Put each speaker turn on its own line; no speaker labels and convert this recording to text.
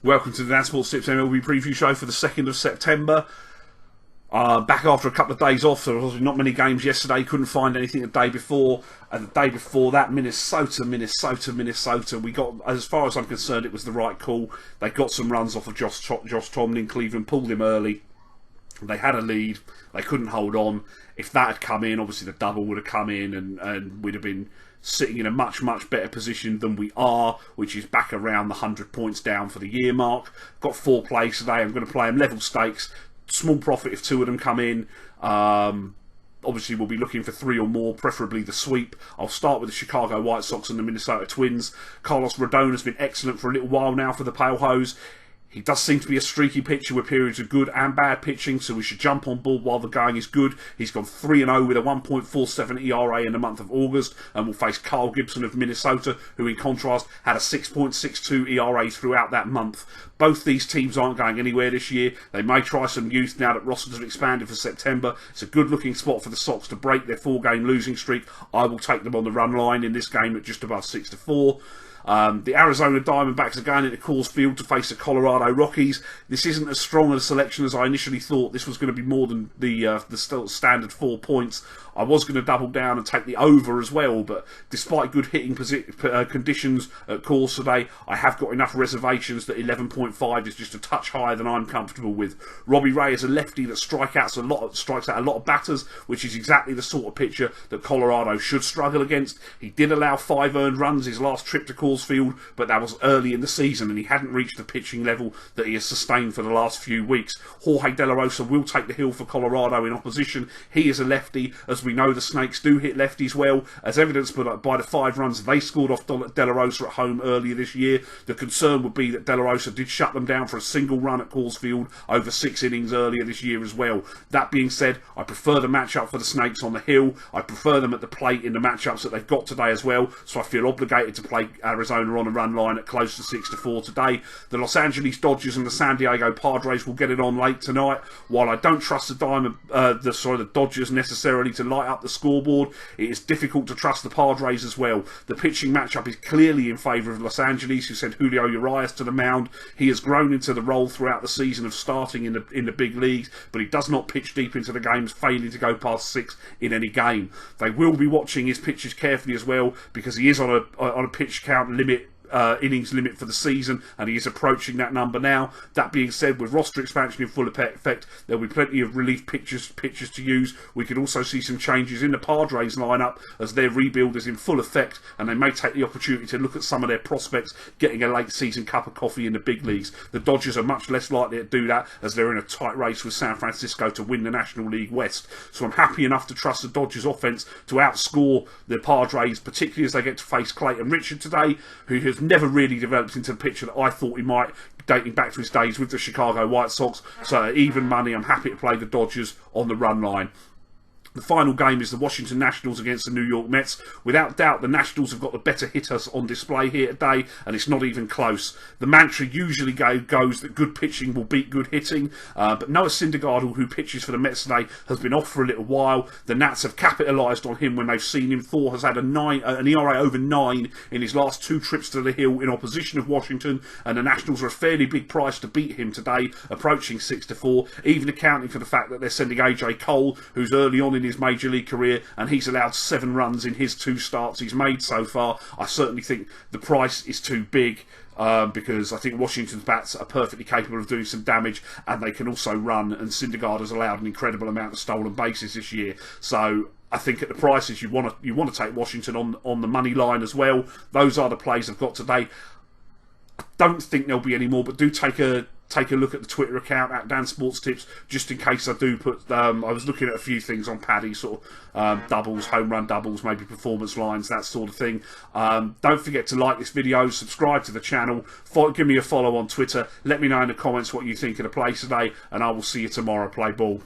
Welcome to the Dan Sports Tips MLB preview show for the 2nd of September. Back after a couple of days off, there was not many games yesterday, couldn't find anything the day before. And the day before that, Minnesota. We got, as far as I'm concerned, it was the right call. They got some runs off of Josh Tomlin. Cleveland pulled him early. They had a lead. They couldn't hold on. If that had come in, obviously the double would have come in and we'd have been sitting in a much better position than we are, which is back around the 100 points down for the year mark. Got 4 plays today. I'm going to play them level stakes. Small profit if 2 of them come in. Obviously, we'll be looking for 3 or more, preferably the sweep. I'll start with the Chicago White Sox and the Minnesota Twins. Carlos Rodon has been excellent for a little while now for the Pale Hose. He does seem to be a streaky pitcher with periods of good and bad pitching, so we should jump on board while the going is good. He's gone 3-0 with a 1.47 ERA in the month of August, and will face Kyle Gibson of Minnesota, who in contrast had a 6.62 ERA throughout that month. Both these teams aren't going anywhere this year. They may try some youth now that rosters have expanded for September. It's a good looking spot for the Sox to break their 4-game losing streak. I will take them on the run line in this game at just above 6-4. The Arizona Diamondbacks are going into Coors Field to face the Colorado Rockies. This isn't as strong a selection as I initially thought. This was going to be more than the standard 4 points. I was going to double down and take the over as well, but despite good hitting conditions at Coors today, I have got enough reservations that 11.5 is just a touch higher than I'm comfortable with. Robbie Ray is a lefty that strikes out a lot of batters, which is exactly the sort of pitcher that Colorado should struggle against. He did allow 5 earned runs his last trip to Coors Field, but that was early in the season and he hadn't reached the pitching level that he has sustained for the last few weeks. Jorge De La Rosa will take the hill for Colorado in opposition. He is a lefty. As we know, the Snakes do hit lefties well, as evidenced by the 5 runs they scored off De La Rosa at home earlier this year. The concern would be that De La Rosa did shut them down for a single run at Coors Field over 6 innings earlier this year as well. That being said, I prefer the matchup for the Snakes on the hill. I prefer them at the plate in the matchups that they've got today as well, so I feel obligated to play Arizona on a run line at close to 6-4 today. The Los Angeles Dodgers and the San Diego Padres will get it on late tonight. While I don't trust the Dodgers necessarily to light up the scoreboard, it is difficult to trust the Padres as well. The pitching matchup is clearly in favour of Los Angeles, who sent Julio Urias to the mound. He has grown into the role throughout the season of starting in the big leagues, but he does not pitch deep into the games, failing to go past 6 in any game. They will be watching his pitches carefully as well, because he is on a pitch count limit, innings limit for the season, and he is approaching that number now. That being said, with roster expansion in full effect, there will be plenty of relief pitchers to use. We could also see some changes in the Padres lineup as their rebuild is in full effect, and they may take the opportunity to look at some of their prospects getting a late season cup of coffee in the big leagues. The Dodgers are much less likely to do that, as they're in a tight race with San Francisco to win the National League West. So I'm happy enough to trust the Dodgers offense to outscore the Padres, particularly as they get to face Clayton Richard today, who has never really developed into the pitcher that I thought he might, dating back to his days with the Chicago White Sox. So at even money, I'm happy to play the Dodgers on the run line. The final game is the Washington Nationals against the New York Mets. Without doubt, the Nationals have got the better hitters on display here today, and it's not even close. The mantra usually goes that good pitching will beat good hitting, but Noah Syndergaard, who pitches for the Mets today, has been off for a little while. The Nats have capitalised on him when they've seen him. Thor has had an ERA over 9 in his last 2 trips to the hill in opposition of Washington, and the Nationals are a fairly big price to beat him today, approaching 6-4, even accounting for the fact that they're sending AJ Cole, who's early on in his major league career, and he's allowed 7 runs in his 2 starts he's made so far. I certainly think the price is too big, because I think Washington's bats are perfectly capable of doing some damage, and they can also run, and Syndergaard has allowed an incredible amount of stolen bases this year. So I think at the prices you want to take Washington on the money line as well. Those are the plays I've got today. I don't think there'll be any more, but do take a look at the Twitter account at dansports.tips, just in case I do put. I was looking at a few things on Paddy, sort of doubles, home run doubles, maybe performance lines, that sort of thing. Don't forget to like this video, subscribe to the channel, give me a follow on Twitter. Let me know in the comments what you think of the play today, and I will see you tomorrow. Play ball.